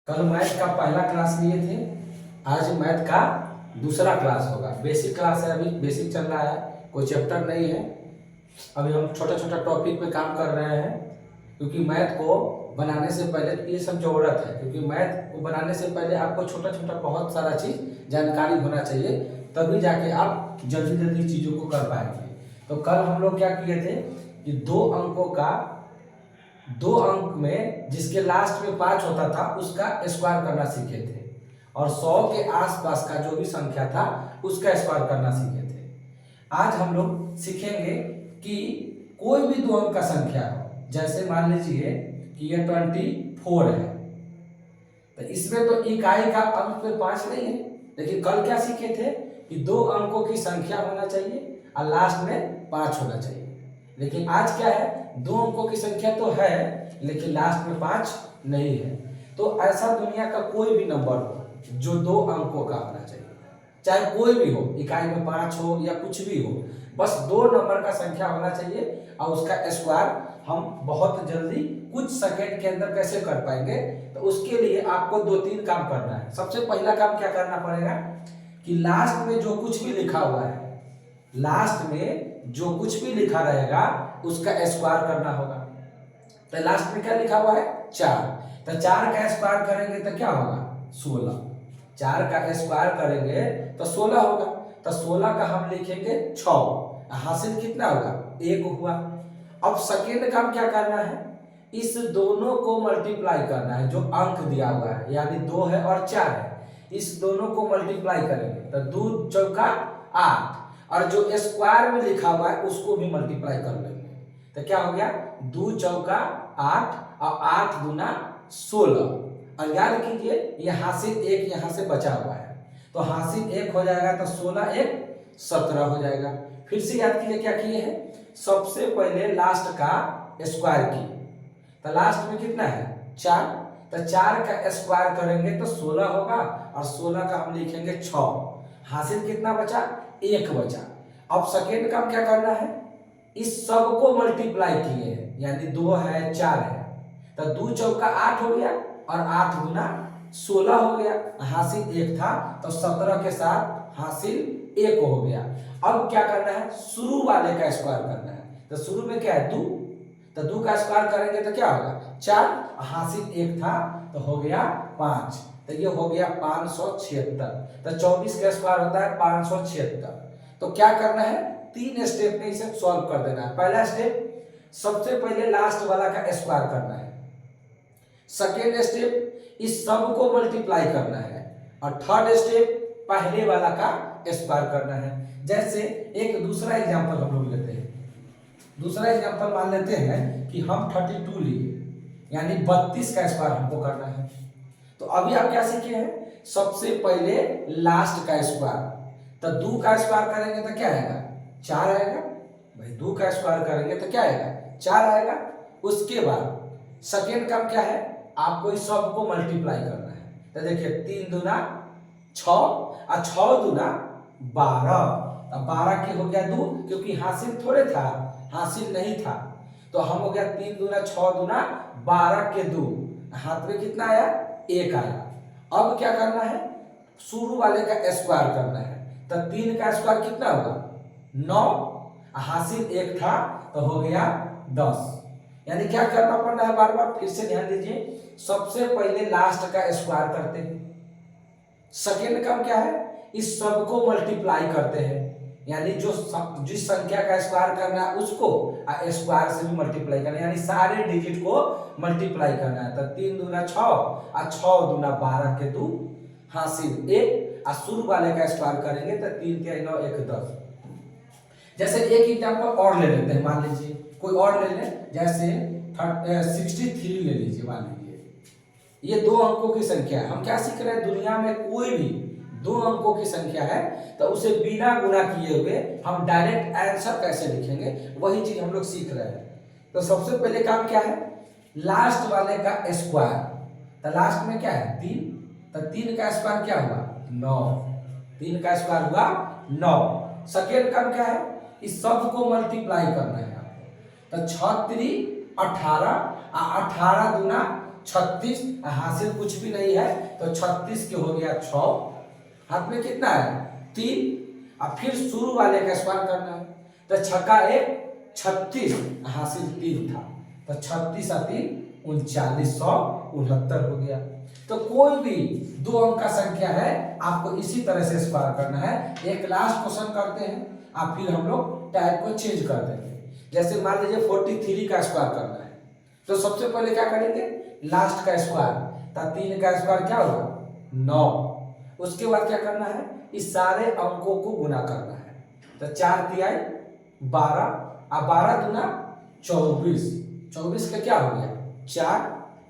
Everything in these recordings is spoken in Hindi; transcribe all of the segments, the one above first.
कल मैथ का पहला क्लास लिए थे, आज मैथ का दूसरा क्लास होगा। बेसिक क्लास है, अभी बेसिक चल रहा है, कोई चैप्टर नहीं है। अभी हम छोटा छोटा टॉपिक पे काम कर रहे हैं, क्योंकि मैथ को बनाने से पहले ये सब जरूरत है, क्योंकि मैथ को बनाने से पहले आपको छोटा छोटा बहुत सारा चीज़ जानकारी होना चाहिए, तभी जाके आप जल्दी जल्दी चीज़ों को कर पाएंगे। तो कल हम लोग क्या किए थे कि दो अंक में जिसके लास्ट में 5 होता था उसका स्क्वायर करना सीखे थे, और 100 के आसपास का जो भी संख्या था उसका स्क्वायर करना सीखे थे। आज हम लोग सीखेंगे कि कोई भी दो अंक का संख्या हो, जैसे मान लीजिए कि ये 24 है, तो इसमें तो इकाई का अंक पे 5 नहीं है, लेकिन कल क्या सीखे थे कि दो अंकों की संख्या होना चाहिए और लास्ट में 5 होना चाहिए। लेकिन आज क्या है, दो अंकों की संख्या तो है लेकिन लास्ट में 5 नहीं है। तो ऐसा दुनिया का कोई भी नंबर हो जो दो अंकों का होना चाहिए, चाहे कोई भी हो, इकाई में 5 हो या कुछ भी हो, बस दो नंबर का संख्या होना चाहिए, और उसका स्क्वायर हम बहुत जल्दी कुछ सेकंड के अंदर कैसे कर पाएंगे। तो उसके लिए आपको 2-3 काम करना है। सबसे पहला काम क्या करना पड़ेगा कि लास्ट में जो कुछ भी लिखा हुआ है, लास्ट में जो कुछ भी लिखा रहेगा उसका स्क्वायर करना होगा। तो लास्ट में क्या लिखा हुआ है, 4, तो 4 का स्क्वायर करेंगे तो क्या होगा, 16। 4 का स्क्वायर करेंगे तो 16 होगा, तो 16 का हम लिखेंगे 6, हासिल कितना होगा, 1 हुआ। अब सेकेंड काम क्या करना है, इस दोनों को मल्टीप्लाई करना है, जो अंक दिया हुआ है, यानी 2 है और 4 है, इस दोनों को मल्टीप्लाई करेंगे तो 2 चौका 8, और जो स्क्वायर में लिखा हुआ है उसको भी मल्टीप्लाई कर लेंगे, तो क्या हो गया, 2 चौका 8 और 8 दूना 16। और याद कीजिए ये हासिल 1 यहाँ से बचा हुआ है, तो हासिल 1 हो जाएगा, तो 16 1 17 हो जाएगा। फिर से याद कीजिए क्या किए हैं, सबसे पहले लास्ट का स्क्वायर किए, तो लास्ट में कितना है, 4, तो 4 का स्क्वायर करेंगे तो 16 होगा, और 16 का हम लिखेंगे 6, हासिल कितना बचा, 1 बचा। अब सेकेंड काम क्या करना है, इस सब को मल्टीप्लाई किए हैं, यानी 2 है 4 है, तो 2 चौका 8 हो गया, और 8 गुना 16 हो गया, हासिल 1 था तो 17 के साथ हासिल 1 हो गया। अब क्या करना है, शुरू वाले का स्क्वायर करना है, तो शुरू में क्या है, 2, तो 2 का स्क्वायर करेंगे तो क्या होगा, 4, हासिल 1 था तो हो गया 5, तो ये हो गया 576, तो 24 का स्क्वायर होता है 576। तो क्या करना है, 3 स्टेप में इसे सॉल्व कर देना है। पहला स्टेप, सबसे पहले लास्ट वाला का स्क्वायर करना है। सेकेंड स्टेप, इस सब को मल्टीप्लाई करना है, और थर्ड स्टेप, पहले वाला का स्क्वायर करना है। जैसे एक दूसरा एग्जांपल हम लोग लेते हैं, दूसरा एग्जांपल मान लेते हैं कि हम 32 लिए, यानी 32 का स्क्वायर हमको करना है। तो अभी आप क्या सीखे हैं, सबसे पहले लास्ट का स्क्वायर, तो 2 का स्क्वायर करेंगे तो क्या आएगा, 4 आएगा भाई, 2 का स्क्वायर करेंगे तो क्या आएगा, 4 आएगा। उसके बाद सेकेंड काम क्या है, आपको इस सब को मल्टीप्लाई करना है, तो देखिए 3 दूना 6 और 6 दूना 12, अब 12 के हो गया 2, क्योंकि हासिल थोड़े था, हासिल नहीं था, तो हम हो गया 3 दूना 6 दूना 12 के 2, हाथ में कितना आया, 1 आया। अब क्या करना है, शुरू वाले का स्क्वायर करना है, तो 3 का स्क्वायर कितना होगा, 9, हासिल 1 था तो हो गया 10। यानी क्या करना पड़ना है, बार बार फिर से ध्यान दीजिए, सबसे पहले लास्ट का स्क्वायर करते हैं, सेकेंड काम क्या है, इस सब को मल्टीप्लाई करते हैं, यानी जो जिस संख्या का स्क्वायर करना है उसको स्क्वायर से भी मल्टीप्लाई करना है, यानी सारे डिजिट को मल्टीप्लाई करना है। तो 3 दूना 6 और 6 दूना 12 के 2, हासिल 1, और शुरू वाले का स्क्वायर करेंगे तो 3 के 9 1 10। जैसे एक एग्जांपल और ले लेते हैं, मान लीजिए कोई और ले लें, जैसे 63 ले लीजिए, मान लीजिए ये 2 अंकों की संख्या है। हम क्या सीख रहे हैं, दुनिया में कोई भी 2 अंकों की संख्या है तो उसे बिना गुणा किए हुए हम डायरेक्ट आंसर कैसे लिखेंगे, वही चीज हम लोग सीख रहे हैं। तो सबसे पहले काम क्या है, लास्ट वाले का स्क्वायर, तो लास्ट में क्या है 3, तो 3 का स्क्वायर क्या हुआ, 9, 3 का स्क्वायर हुआ 9। सेकेंड काम क्या है, इस सब को मल्टीप्लाई करना है आपको, तो 6 3 18, 18 दूना 36, हासिल कुछ भी नहीं है तो 36 के हो गया 6, हाथ में कितना है 3। अब फिर शुरू वाले का स्क्वायर करना है, तो छक्का 1 36, हासिल 3 था, तो 36 और 3 3969 हो गया। तो कोई भी 2 अंक का संख्या है आपको इसी तरह से स्क्वायर करना है। एक लास्ट क्वेश्चन करते हैं और फिर हम लोग टाइप को चेंज कर देंगे। जैसे मान लीजिए 43 का स्क्वायर करना है, तो सबसे पहले क्या करेंगे, लास्ट का स्क्वायर, तो 3 का स्क्वायर क्या होगा 9। उसके बाद क्या करना है, इस सारे अंकों को गुना करना है, तो 4 तिहाई 12 और 12 दूना 24, 24 का क्या हो गया 4,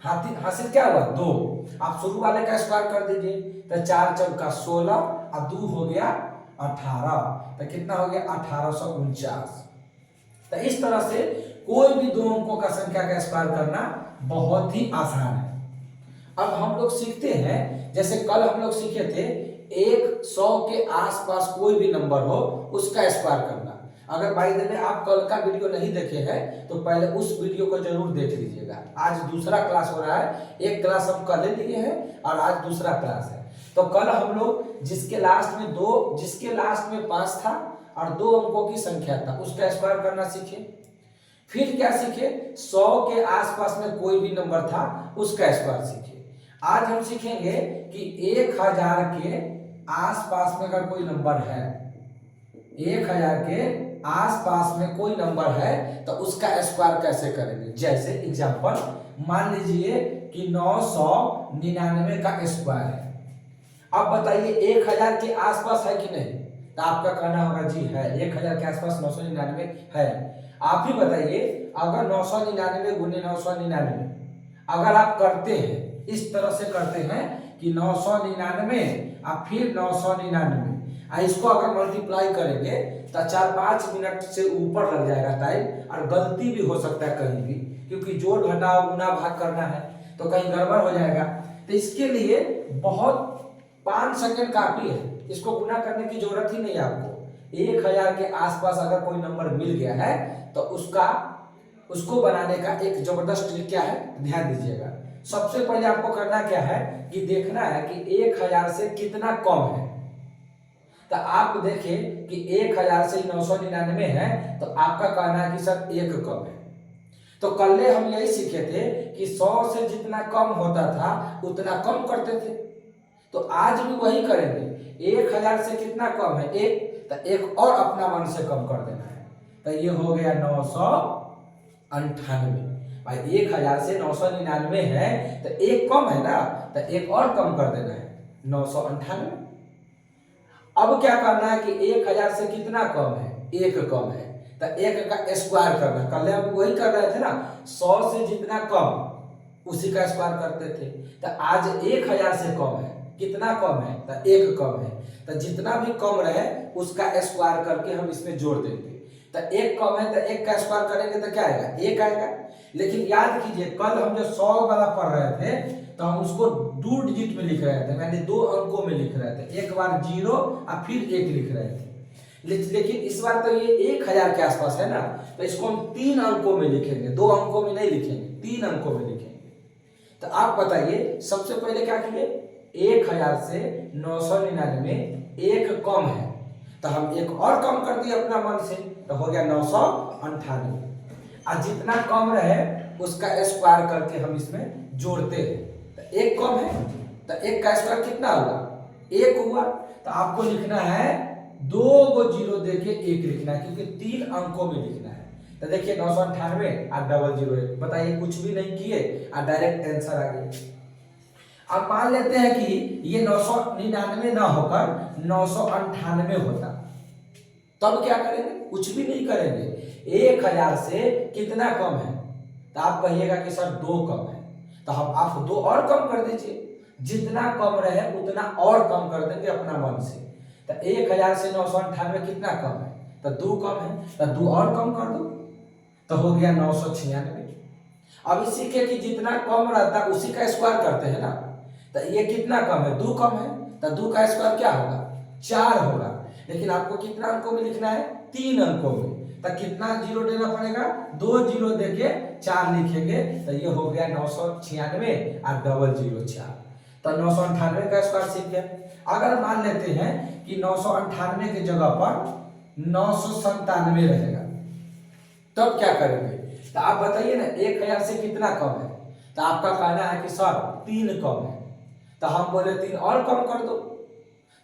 हासिल क्या हुआ 2। आप शुरू वाले का स्क्वायर कर दीजिए, तो 4 चौका 16 और 2 हो गया 18, तो कितना हो गया 1849। तो इस तरह से कोई भी 2 अंकों का संख्या का स्क्वायर करना बहुत ही आसान है। अब हम लोग सीखते हैं, जैसे कल हम लोग सीखे थे 100 के आसपास कोई भी नंबर हो उसका स्क्वायर करना। अगर बाई द वे आप कल का वीडियो नहीं देखे हैं तो पहले उस वीडियो को जरूर देख लीजिएगा। आज दूसरा क्लास हो रहा है, एक क्लास हम कल लिए हैं और आज दूसरा क्लास है। तो कल हम लोग जिसके लास्ट में 5 था और 2 अंकों की संख्या था उसका स्क्वायर करना सीखे। फिर क्या सीखे, 100 के आसपास में कोई भी नंबर था उसका स्क्वायर सीखे। आज हम सीखेंगे कि 1000 के आसपास में अगर कोई नंबर है, 1000 के आसपास में कोई नंबर है तो उसका स्क्वायर कैसे करेंगे। जैसे एग्जांपल मान लीजिए कि 999 का स्क्वायर है। अब बताइए 1000 के आसपास है कि नहीं, तो आपका कहना होगा जी है, 1000 के आसपास 999 है। आप ही बताइए, अगर 999 गुने 999 अगर आप करते हैं, इस तरह से करते हैं कि 999 और फिर 999, इसको अगर मल्टीप्लाई करेंगे तो 4-5 मिनट से ऊपर लग जाएगा टाइम, और गलती भी हो सकता है कहीं भी, क्योंकि जोड़ घटाव गुना भाग करना है तो कहीं गड़बड़ हो जाएगा। तो इसके लिए बहुत 5 सेकंड काफी है, इसको गुना करने की जरूरत ही नहीं है आपको। 1000 के आसपास अगर कोई नंबर मिल गया है तो उसको बनाने का एक जबरदस्त ट्रिक क्या है, ध्यान दीजिएगा। सबसे पहले आपको करना क्या है कि देखना है कि 1000 से कितना कम है। तो आप देखें कि 1000 से 999 है तो आपका कहना है कि सर 1 कम है। तो कल हम यही सीखे थे कि 100 से जितना कम होता था उतना कम करते थे, तो आज भी वही करेंगे। 1000 से कितना कम है 1, तो 1 और अपना मन से कम कर देना है, तो ये हो गया 998। भाई 1000 से 999 है तो 1 कम है ना, तो 1 और कम कर देना है 998। अब क्या करना है कि 1000 से कितना कम है 1 कम है, तो 1 का स्क्वायर करना। कल हम वही कर रहे थे ना, 100 से जितना कम उसी का स्क्वायर करते थे। तो आज 1000 से कम है, कितना कम है तो 1 कम है, तो जितना भी कम रहे उसका स्क्वायर करके हम इसमें जोड़ देंगे। तो 1 कम है तो 1 का स्क्वायर करेंगे तो क्या आएगा 1 आएगा। लेकिन याद कीजिए कल हम जो 100 वाला पढ़ रहे थे तो हम उसको 2 डिजिट में लिख रहे थे, यानी 2 अंकों में लिख रहे थे, एक बार 0 और फिर 1 लिख रहे थे। लेकिन इस बार तो ये 1000 के आसपास है ना, तो इसको हम 3 अंकों में लिखेंगे, 2 अंकों में नहीं लिखेंगे, 3 अंकों में लिखेंगे। तो आप बताइए सबसे पहले क्या किए, 1000 से 999 1 कम है तो हम 1 और कम कर दिए अपना मन से, तो हो गया 998। और जितना कम रहे उसका स्क्वायर करके हम इसमें जोड़ते हैं। तो 1 कम है तो 1 का स्क्वायर कितना हुआ 1 हुआ, तो आपको लिखना है 2 गो 0 देके 1 लिखना है, क्योंकि 3 अंकों में लिखना है। तो देखिए 998 और 001, बताइए कुछ भी नहीं किए और डायरेक्ट आंसर आ गया। अब मान लेते हैं कि ये 999 ना होकर 998 होता, तब क्या करेंगे, कुछ भी नहीं करेंगे। 1000 से कितना कम है, तो आप कहिएगा कि सर 2 कम है, तो हम आप 2 और कम कर दीजिए, जितना कम रहे उतना और कम कर देंगे अपना मन से। तो 1000 से 998 कितना कम है, तो 2 कम है, तो 2 और कम कर दो, तो हो गया 996। अब इसी के कि जितना कम रहता है उसी का स्क्वायर करते हैं ना, तो ये कितना कम है 2 कम है, तो 2 का स्क्वायर क्या होगा 4 होगा। लेकिन आपको कितना अंकों में लिखना है 3 अंकों में, तो कितना जीरो देना पड़ेगा, 2 जीरो देके 4 लिखेंगे तो ये हो गया 996 और डबल जीरो 4, तो 998 का स्क्वायर सीख गए। अगर मान लेते हैं कि 998 की जगह पर 997 रहेगा तब क्या करेंगे, तो आप बताइए ना 1000 से कितना कम है, तो आपका कहना है कि सर 3 कम है, तो हम बोले 3 और कम कर दो,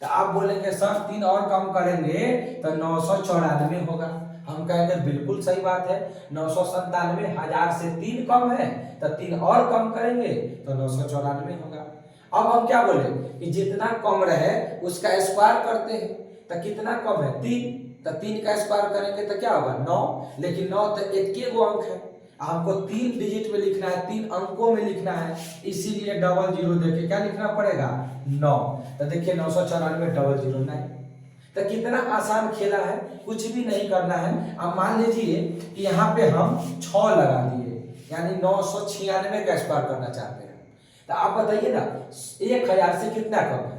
तो आप बोलेंगे सर 3 और कम करेंगे तो 994 होगा। हम कहेंगे बिल्कुल सही बात है, 997 1000 से 3 कम है तो 3 और कम करेंगे तो 994 होगा। अब हम क्या बोले कि जितना कम रहे उसका स्क्वायर करते हैं, तो कितना कम है 3, तो 3 का स्क्वायर करेंगे तो क्या होगा 9, लेकिन 9 तो एक के गो अंक है, हमको 3 डिजिट में लिखना है, 3 अंकों में लिखना है, इसीलिए डबल जीरो देके क्या लिखना पड़ेगा 9। तो देखिए 994 डबल जीरो 9, तो कितना आसान खेला है, कुछ भी नहीं करना है। अब मान लीजिए कि यहाँ पे हम 6 लगा दिए, यानी 996 का स्क्वायर करना चाहते हैं, तो आप बताइए ना 1000 से कितना कम है,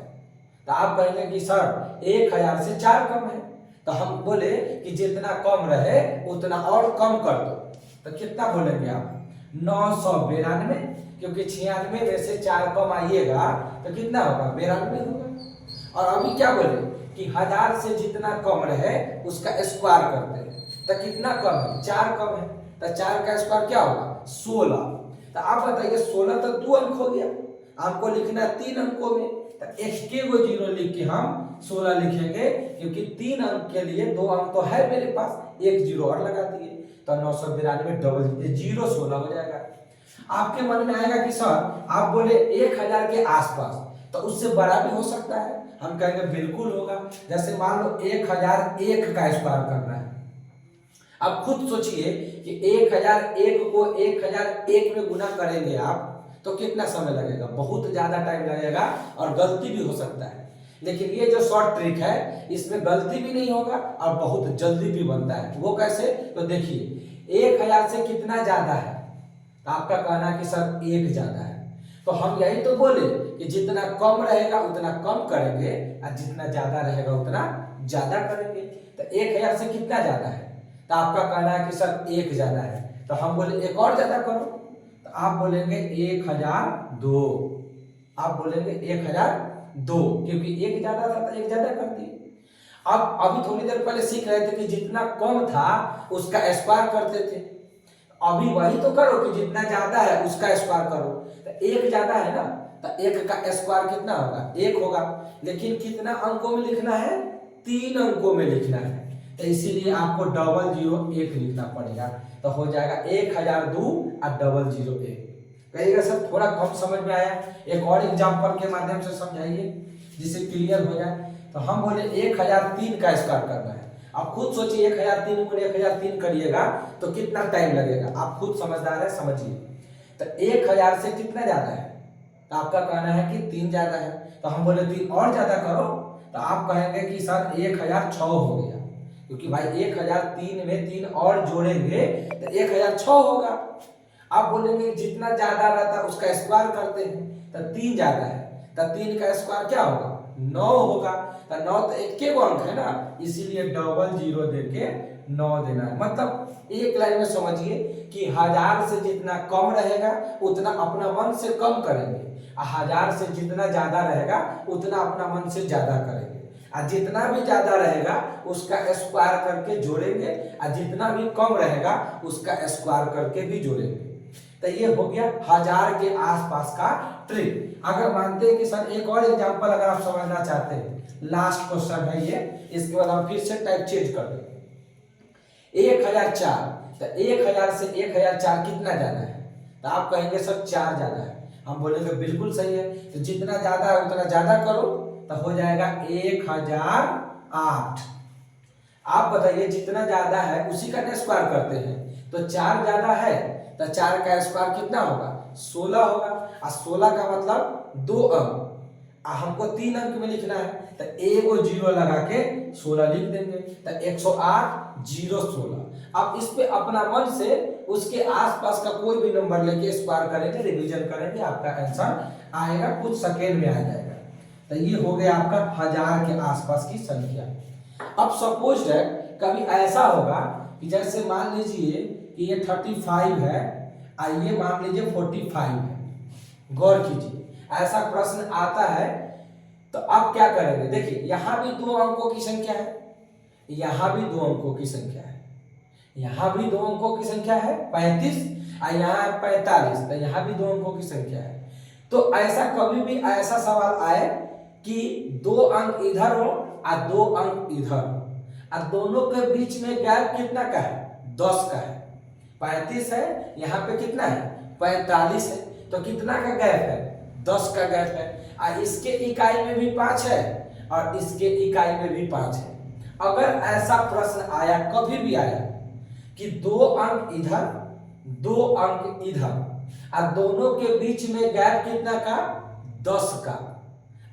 तो आप कहेंगे कि सर 1000 से 4 कम है, तो हम बोले कि जितना कम रहे उतना और कम कर दो, तो कितना बोलेंगे आप 992, क्योंकि 96 में से 4 कम आइएगा तो कितना होगा 92 होगा। और अभी क्या बोले कि 1000 से जितना कम रहे उसका स्क्वायर करते हैं, तो कितना कम है 4 कम है, तो 4 का स्क्वायर क्या होगा 16। तो आप बताइए 16 तो 2 अंक हो गया, आपको लिखना 3 अंकों में, तो एक के गो जीरो लिख के हम 16 लिखेंगे, क्योंकि 3 अंक के लिए 2 अंक तो है मेरे पास, एक जीरो और लगा दिए, तो 992 डबल जीरो 16 हो जाएगा। आपके मन में आएगा कि सर आप बोले 1000 के आसपास, तो उससे बड़ा भी हो सकता है, हम कहेंगे बिल्कुल होगा। जैसे मान लो 1001 का स्क्वायर करना है, अब खुद सोचिए कि 1001 को 1001 में गुना करेंगे आप तो कितना समय लगेगा, बहुत ज्यादा टाइम लगेगा और गलती भी हो सकता है। लेकिन ये जो शॉर्ट ट्रिक है इसमें गलती भी नहीं होगा और बहुत जल्दी भी बनता है। वो कैसे, तो देखिए 1000 से कितना ज्यादा है, तो आपका कहना है कि सर 1 ज्यादा है, तो हम यही तो बोले कि जितना कम रहेगा उतना कम करेंगे और जितना ज्यादा रहेगा उतना ज्यादा करेंगे। तो 1000 से कितना ज्यादा है, तो आपका कहना है कि सर 1 ज्यादा है, तो हम बोले 1 और ज्यादा करो, तो आप बोलेंगे 1002, आप बोलेंगे 1002, क्योंकि 1 ज्यादा था तो 1 ज्यादा कर दिए। अब अभी थोड़ी देर पहले सीख रहे थे कि जितना कम था उसका स्क्वायर करते थे, अभी वही तो करो कि जितना ज्यादा है उसका स्क्वायर करो, तो 1 ज्यादा है ना, तो 1 का स्क्वायर कितना होगा 1 होगा, लेकिन कितना अंकों में लिखना है 3 अंकों में लिखना है, तो इसीलिए आपको डबल जीरो 1 लिखना पड़ेगा, तो हो जाएगा 1002 और डबल जीरो 1। कहिएगा सर थोड़ा कम समझ में आया, एक और एग्जांपल के माध्यम से समझाइए जिससे क्लियर हो जाए। तो हम बोले 1003 का स्क्वायर करना है, आप खुद सोचिए 1003 गुणे 1003 करिएगा तो कितना टाइम लगेगा, आप खुद समझदार है समझिए। तो 1000 से कितना ज्यादा है, तो आपका कहना है कि 3 ज्यादा है, तो हम बोले 3 और ज्यादा करो, तो आप कहेंगे कि सर 1006 हो गया, क्योंकि भाई 1003 में 3 और जोड़ेंगे तो 1006 होगा। आप बोलेंगे जितना ज्यादा रहता है उसका स्क्वायर करते हैं, तो 3 ज्यादा है, तो 3 का स्क्वायर क्या होगा 9 होगा, तो 9 तो एक के अंक है ना, इसीलिए डबल जीरो देके 9 देना है। मतलब एक लाइन में समझिए कि 1000 से जितना कम रहेगा उतना अपना मन से कम करेंगे, 1000 से जितना ज्यादा रहेगा उतना अपना मन से ज्यादा करेंगे, और जितना भी ज्यादा रहेगा उसका स्क्वायर करके जोड़ेंगे, और जितना भी कम रहेगा उसका स्क्वायर करके भी जोड़ेंगे। तो ये हो गया 1000 के आसपास का ट्रिक। अगर मानते हैं कि सर एक और एग्जांपल अगर आप समझना चाहते हैं, लास्ट क्वेश्चन है ये, इसके बाद हम फिर से टाइप चेंज कर देंगे। 1004, तो 1000 से 1004 कितना ज्यादा है, तो आप कहेंगे सर 4 ज्यादा है, हम बोलेंगे बिल्कुल सही है, तो जितना ज्यादा है उतना ज्यादा करो, तो हो जाएगा 1008। आप बताइए जितना ज्यादा है उसी का स्क्वायर करते हैं, तो 4 ज्यादा है तो 4 का स्क्वायर कितना होगा 16 होगा, और 16 का मतलब 2 अंक, हमको 3 अंक में लिखना है, तो एगो जीरो लगा के 16 लिख देंगे, तो 108 0 16। अब इस पे अपना मन से उसके आसपास का कोई भी नंबर लेके स्क्वायर करेंगे, रिवीजन करेंगे, आपका आंसर आएगा, कुछ सेकेंड में आ जाएगा। तो ये हो गया आपका 1000 के आसपास की संख्या। अब सपोज है कभी ऐसा होगा कि जैसे मान लीजिए कि ये 35 है और ये मान लीजिए 45 है। गौर कीजिए, ऐसा प्रश्न आता है तो अब क्या करेंगे? देखिए यहां भी 2 अंकों की संख्या है, यहां भी 2 अंकों की संख्या है, यहां भी 2 अंकों की संख्या है 35 और यहाँ है 45, तो यहाँ भी 2 अंकों की संख्या है। तो ऐसा कभी भी ऐसा सवाल आए कि 2 अंक इधर हो और 2 अंक इधर हो और दोनों के बीच में गैप कितना का है? 10 का है। 35 है, यहाँ पे कितना है? 45 है, तो कितना का गैप है? 10 का गैप है। और इसके इकाई में भी 5 है और इसके इकाई में भी 5 है। अगर ऐसा प्रश्न आया, कभी भी आया कि 2 अंक इधर 2 अंक इधर और दोनों के बीच में गैप कितना का? 10 का,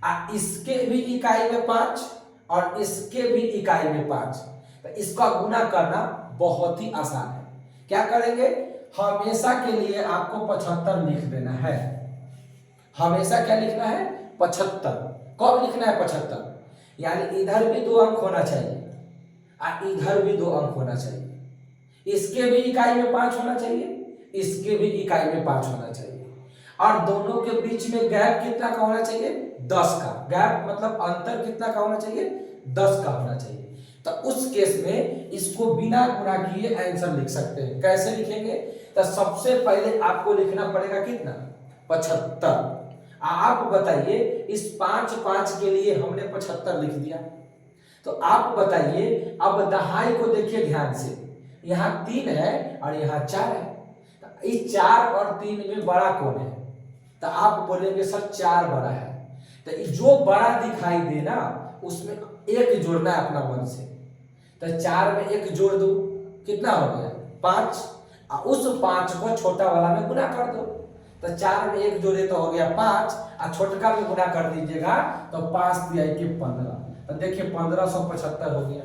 और इसके भी इकाई में 5 और इसके भी इकाई में 5, तो इसका गुना करना बहुत ही आसान है। क्या करेंगे? हमेशा के लिए आपको 75 लिख देना है। हमेशा क्या लिखना है? 75। कब लिखना है 75? यानी इधर भी 2 अंक होना चाहिए और इधर भी 2 अंक होना चाहिए। इसके भी इकाई में 5 होना चाहिए, इसके भी इकाई में 5 होना चाहिए, और दोनों के बीच में गैप कितना का होना चाहिए? 10 का। गैप मतलब अंतर कितना का होना चाहिए? 10 का होना चाहिए। तो उस केस में इसको बिना गुणा किए आंसर लिख सकते हैं। कैसे लिखेंगे? तो सबसे पहले आपको लिखना पड़ेगा कितना? 75। आप बताइए, इस 5 5 के लिए हमने 75 लिख दिया, तो आप बताइए अब दहाई को देखिए ध्यान से। यहाँ 3 है और यहाँ 4 है, तो इस 4 और 3 में बड़ा कौन है? तो आप बोलेंगे सर 4 बड़ा है। तो जो बड़ा दिखाई दे ना उसमें 1 जोड़ना है अपना मन से। तो 4 में 1 जोड़ दो, कितना हो गया? 5। और उस 5 को छोटा वाला में गुना कर दो, तो 4 में 1 जोड़े तो हो गया 5, और छोटका में गुना कर दीजिएगा तो 5 दिया कि 15, तो देखिए 1575 हो गया।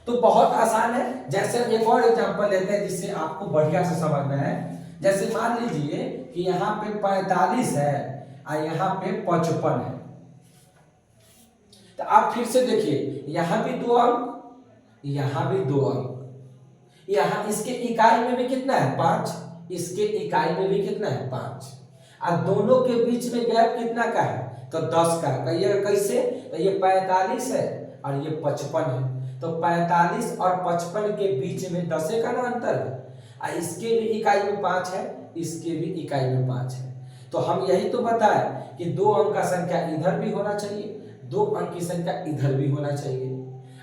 तो बहुत आसान है। जैसे एक और एग्जांपल लेते हैं जिससे आपको बढ़िया से समझना है। जैसे मान लीजिए कि यहाँ पे 45 है और यहाँ पे 55 है, तो आप फिर से देखिए, यहाँ भी 2 अंक, यहाँ भी 2 अंक, यहाँ इसके इकाई में भी कितना है? 5, इसके इकाई में भी कितना है? 5, और दोनों के बीच में गैप कितना का है? तो 10 का। कहिए कैसे? तो ये 45 है और ये 55 है, तो 45 और 55 के बीच में 10 का ना अंतर है, और इसके भी इकाई में 5 है, इसके भी इकाई में 5 है। तो हम यही तो बताए कि 2 अंक का संख्या इधर भी होना चाहिए, 2 अंक की संख्या इधर भी होना चाहिए,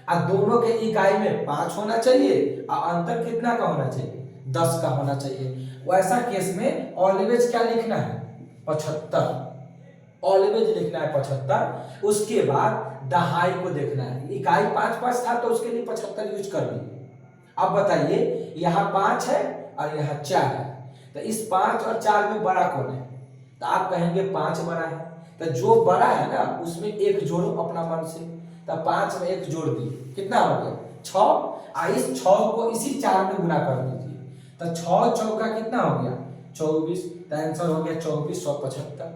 और दोनों के इकाई में 5 होना चाहिए, और अंतर कितना का होना चाहिए? 10 का होना चाहिए। वैसा केस में ऑलवेज क्या लिखना है? 75। ऑलवेज लिखना है 75। उसके बाद दहाई को देखना है। इकाई 5 5 था तो उसके लिए 75 यूज कर लीजिए। अब बताइए, यहाँ 5 है और यहाँ 4 है, तो इस 5 और 4 में बड़ा कौन है? तो आप कहेंगे 5 बड़ा है। तो जो बड़ा है ना उसमें 1 जोड़ो अपना मन से, तो 5 में 1 जोड़ दिए, कितना हो गया? 6, और इस 6 को इसी 4 में गुना कर दीजिए, तो 6 चौका कितना हो गया? 24, तो आंसर हो गया 2475।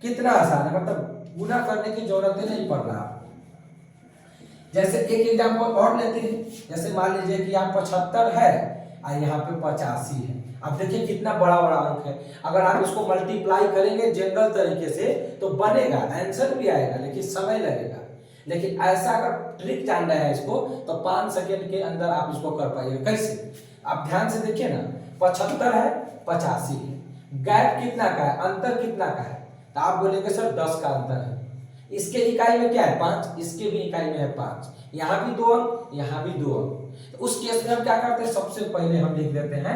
कितना आसान है, मतलब गुना करने की जरूरत ही नहीं पड़ रहा। जैसे एक एग्जांपल और लेते हैं। जैसे मान लीजिए कि यहाँ 75 है और यहाँ पे 85 है। अब देखिए कितना बड़ा बड़ा अंक है। अगर आप इसको मल्टीप्लाई करेंगे जनरल तरीके से तो बनेगा, आंसर भी आएगा, लेकिन समय लगेगा। लेकिन ऐसा अगर ट्रिक जानना है इसको तो 5 सेकेंड के अंदर आप इसको कर पाइएगा। कैसे? आप ध्यान से देखिए ना, 75 है 85 है, गैप कितना का है? अंतर कितना का है? तो आप बोलेंगे सर 10 का अंतर है। इसके इकाई में क्या है? 5, इसके भी इकाई में है 5, यहाँ भी 2 अंक, यहाँ भी 2 अंक। तो उस केस में हम क्या करते हैं? सबसे पहले हम लिख देते हैं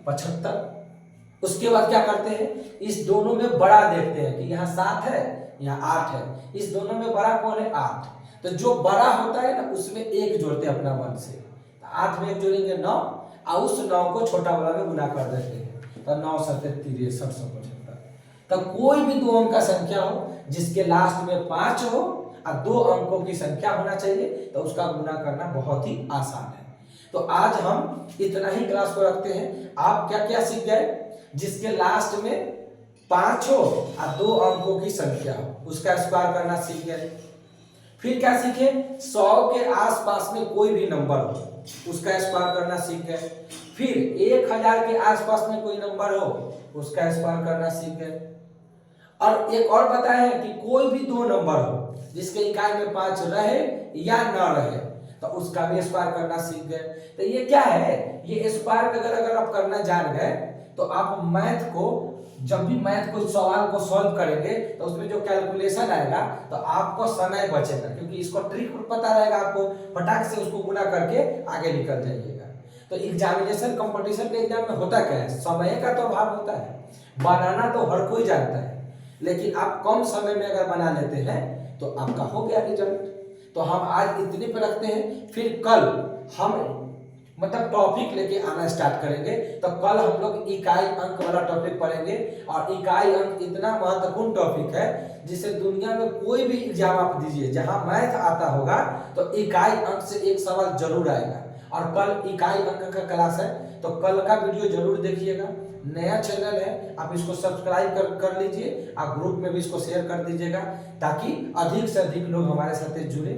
75। उसके बाद क्या करते हैं? इस दोनों में बड़ा देखते हैं कि यहाँ 7 है, यहाँ 8 है, इस दोनों में बड़ा कौन है? 8। तो जो बड़ा होता है ना उसमें 1 जोड़ते हैं अपना मन से, तो 8 में 1 जोड़ेंगे 9, और उस 9 को छोटा वाला में गुना कर देते हैं, तो 9 7 63 75। तो कोई भी 2 अंक का संख्या हो जिसके लास्ट में 5 हो और 2 अंकों की संख्या होना चाहिए, तो उसका गुना करना बहुत ही आसान है। तो आज हम इतना ही क्लास को रखते हैं। आप क्या क्या सीख गए? जिसके लास्ट में 5 हो और 2 अंकों की संख्या हो उसका स्क्वायर करना सीख गए। फिर क्या सीखे, 100 के आसपास में कोई भी नंबर हो उसका स्क्वायर करना सीख गए। फिर 1000 के आसपास में कोई नंबर हो उसका स्क्वायर करना सीख गए। और एक और बताया है कि कोई भी दो नंबर हो जिसके इकाई में 5 रहे या न रहे तो उसका भी स्क्वायर करना सीख गए। तो ये क्या है, ये स्क्वायर अगर आप करना जान गए तो आप मैथ को, जब भी मैथ को सवाल को सॉल्व करेंगे तो उसमें जो कैलकुलेशन आएगा तो आपको समय बचेगा, क्योंकि इसको ट्रिक पता रहेगा, आपको फटाक से उसको गुना करके आगे निकल जाइएगा। तो एग्जामिनेशन कंपटीशन के एग्जाम में होता क्या है, समय का तो अभाव होता है, बनाना तो हर कोई जानता है, लेकिन आप कम समय में अगर बना लेते हैं तो आपका हो गया रिजल्ट। तो हम आज इतने पे रखते हैं, फिर कल हम मतलब टॉपिक लेके आना स्टार्ट करेंगे। तो कल हम लोग इकाई अंक वाला टॉपिक पढ़ेंगे, और इकाई अंक इतना महत्वपूर्ण टॉपिक है जिसे दुनिया में कोई भी एग्जाम आप दीजिए जहां मैथ आता होगा तो इकाई अंक से एक सवाल जरूर आएगा। और कल इकाई अंक का क्लास है, तो कल का वीडियो जरूर देखिएगा। नया चैनल है, आप इसको सब्सक्राइब कर लीजिए, आप ग्रुप में भी इसको शेयर कर दीजिएगा ताकि अधिक से अधिक लोग हमारे साथ जुड़े।